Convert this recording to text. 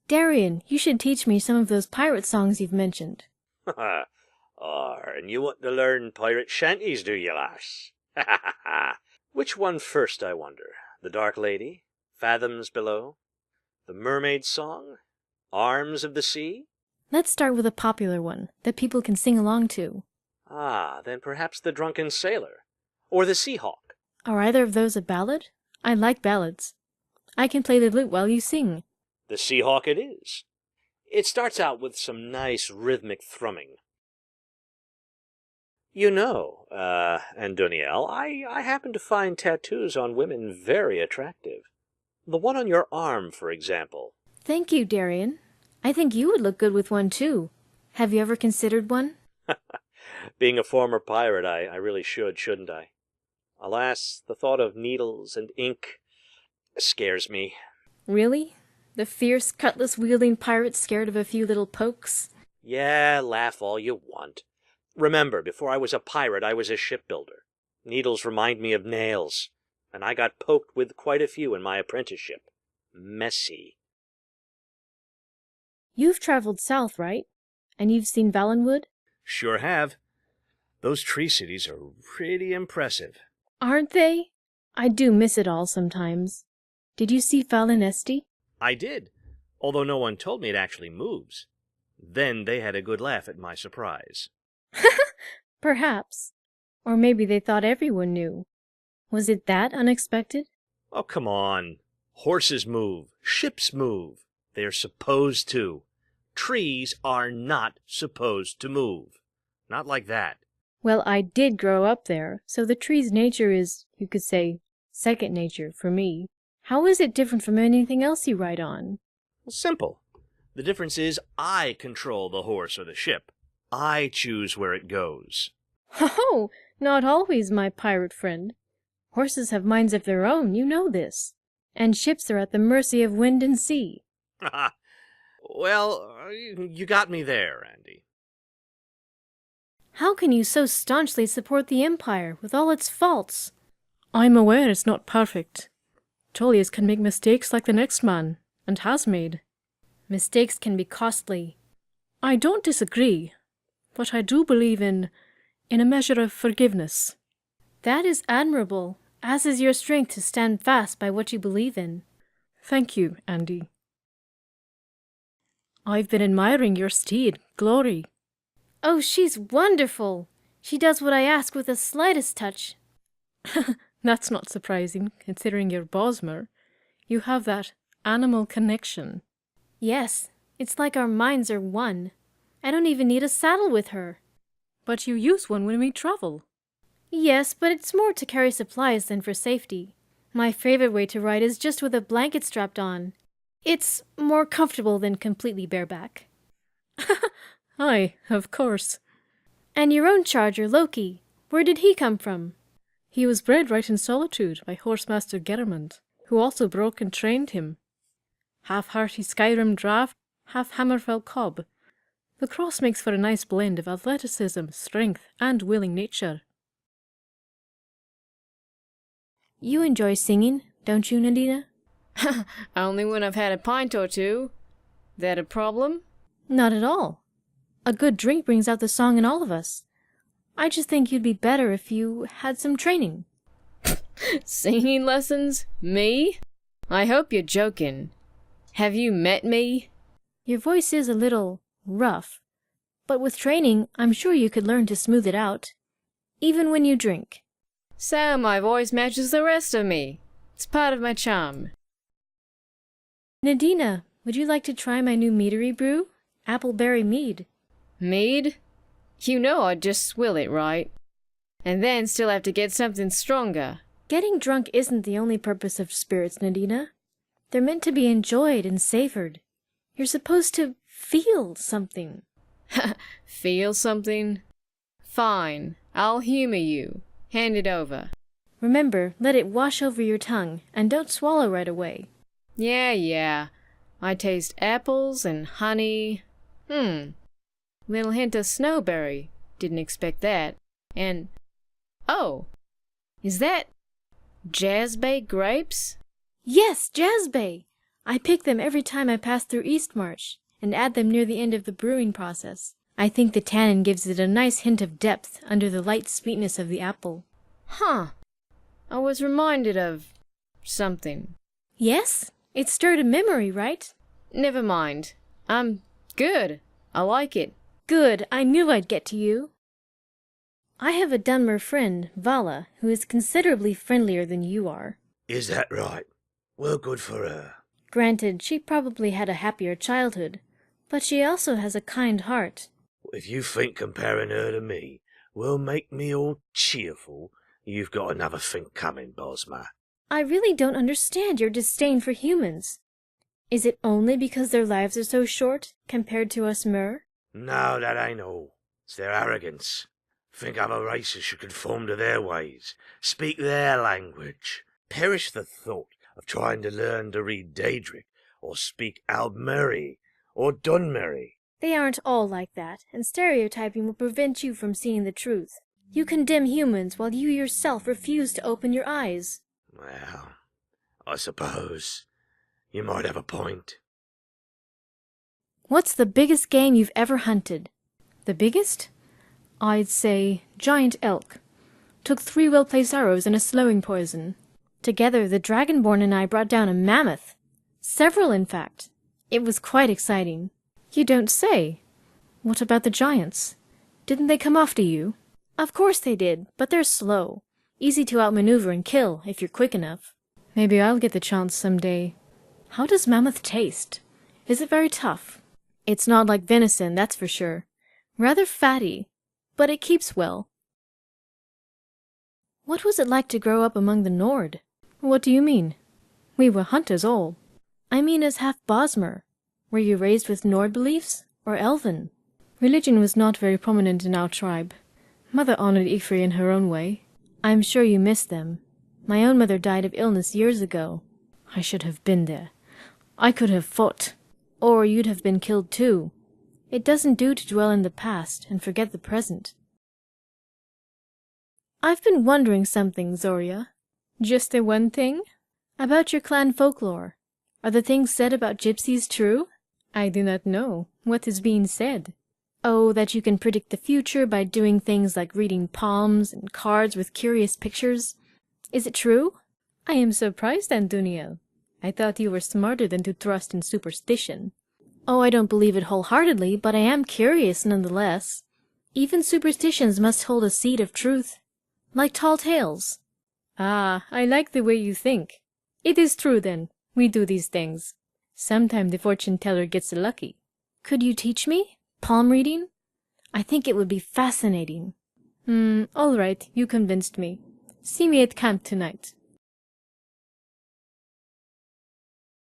Darian, you should teach me some of those pirate songs you've mentioned. And you want to learn pirate shanties, do you, lass? Which one first, I wonder? The Dark Lady? Fathoms Below? The Mermaid Song? Arms of the Sea? Let's start with a popular one that people can sing along to. Then perhaps The Drunken Sailor. Or The Sea Hawk. Are either of those a ballad? I like ballads. I can play the lute while you sing. The Sea Hawk it is. It starts out with some nice rhythmic thrumming. You know, Anduniel, I happen to find tattoos on women very attractive. The one on your arm, for example. Thank you, Darian. I think you would look good with one, too. Have you ever considered one? Being a former pirate, I really should, shouldn't I? Alas, the thought of needles and ink scares me. Really? The fierce, cutlass-wielding pirate scared of a few little pokes? Yeah, laugh all you want. Remember, before I was a pirate, I was a shipbuilder. Needles remind me of nails, and I got poked with quite a few in my apprenticeship. Messy. You've traveled south, right? And you've seen Valenwood? Sure have. Those tree cities are pretty impressive. Aren't they? I do miss it all sometimes. Did you see Falinesti? I did, although no one told me it actually moves. Then they had a good laugh at my surprise. Perhaps. Or maybe they thought everyone knew. Was it that unexpected? Oh, come on. Horses move. Ships move. They're supposed to. Trees are not supposed to move. Not like that. Well, I did grow up there, so the tree's nature is, you could say, second nature for me. How is it different from anything else you ride on? Simple. The difference is I control the horse or the ship. I choose where it goes. Oh, not always, my pirate friend. Horses have minds of their own, you know this. And ships are at the mercy of wind and sea. Well, you got me there, Andy. How can you so staunchly support the Empire with all its faults? I'm aware it's not perfect. Tullius can make mistakes like the next man, and has made. Mistakes can be costly. I don't disagree, but I do believe in a measure of forgiveness. That is admirable, as is your strength to stand fast by what you believe in. Thank you, Andy. I've been admiring your steed, Glory. Oh, she's wonderful. She does what I ask with the slightest touch. That's not surprising, considering you're Bosmer. You have that animal connection. Yes, it's like our minds are one. I don't even need a saddle with her. But you use one when we travel. Yes, but it's more to carry supplies than for safety. My favorite way to ride is just with a blanket strapped on. It's more comfortable than completely bareback. Aye, of course. And your own charger, Loki, where did he come from? He was bred right in Solitude by Horsemaster Geramond, who also broke and trained him. Half hearty Skyrim draft, half Hammerfell cob. The cross makes for a nice blend of athleticism, strength, and willing nature. You enjoy singing, don't you, Nadina? Only when I've had a pint or two. That a problem? Not at all. A good drink brings out the song in all of us. I just think you'd be better if you had some training. Singing lessons? Me? I hope you're joking. Have you met me? Your voice is a little rough, but with training, I'm sure you could learn to smooth it out, even when you drink. So my voice matches the rest of me. It's part of my charm. Nadina, would you like to try my new meadery brew? Appleberry mead. Mead? You know I'd just swill it, right? And then still have to get something stronger. Getting drunk isn't the only purpose of spirits, Nadina. They're meant to be enjoyed and savored. You're supposed to feel something. Feel something? Fine, I'll humor you. Hand it over. Remember, let it wash over your tongue, and don't swallow right away. Yeah. I taste apples and honey. Little hint of snowberry. Didn't expect that. And... oh! Is that... Jazzbay grapes? Yes, Jazzbay! I pick them every time I pass through Eastmarch, and add them near the end of the brewing process. I think the tannin gives it a nice hint of depth under the light sweetness of the apple. Huh. I was reminded of something. Yes? It stirred a memory, right? Never mind. I'm good. I like it. Good, I knew I'd get to you. I have a Dunmer friend, Vala, who is considerably friendlier than you are. Is that right? Well, good for her. Granted, she probably had a happier childhood, but she also has a kind heart. If you think comparing her to me will make me all cheerful, you've got another thing coming, Bosma. I really don't understand your disdain for humans. Is it only because their lives are so short, compared to us Mer? No, that ain't all. It's their arrogance. Think other races should conform to their ways, speak their language. Perish the thought of trying to learn to read Daedric, or speak Aldmeri, or Dunmeri. They aren't all like that, and stereotyping will prevent you from seeing the truth. You condemn humans while you yourself refuse to open your eyes. Well, I suppose you might have a point. What's the biggest game you've ever hunted? The biggest? I'd say giant elk. Took 3 well-placed arrows and a slowing poison. Together, the Dragonborn and I brought down a mammoth. Several, in fact. It was quite exciting. You don't say. What about the giants? Didn't they come after you? Of course they did, but they're slow. Easy to outmaneuver and kill, if you're quick enough. Maybe I'll get the chance someday. How does mammoth taste? Is it very tough? It's not like venison, that's for sure. Rather fatty, but it keeps well. What was it like to grow up among the Nord? What do you mean? We were hunters all. I mean as half Bosmer. Were you raised with Nord beliefs, or Elven? Religion was not very prominent in our tribe. Mother honored Ifri in her own way. I'm sure you miss them. My own mother died of illness years ago. I should have been there. I could have fought. Or you'd have been killed too. It doesn't do to dwell in the past and forget the present. I've been wondering something, Zoria. Just the one thing? About your clan folklore. Are the things said about gypsies true? I do not know. What is being said? Oh, that you can predict the future by doing things like reading palms and cards with curious pictures. Is it true? I am surprised, Anduniel. I thought you were smarter than to trust in superstition. Oh, I don't believe it wholeheartedly, but I am curious nonetheless. Even superstitions must hold a seed of truth. Like tall tales. Ah, I like the way you think. It is true, then. We do these things. Sometime the fortune-teller gets lucky. Could you teach me? Palm reading? I think it would be fascinating. All right, you convinced me. See me at camp tonight.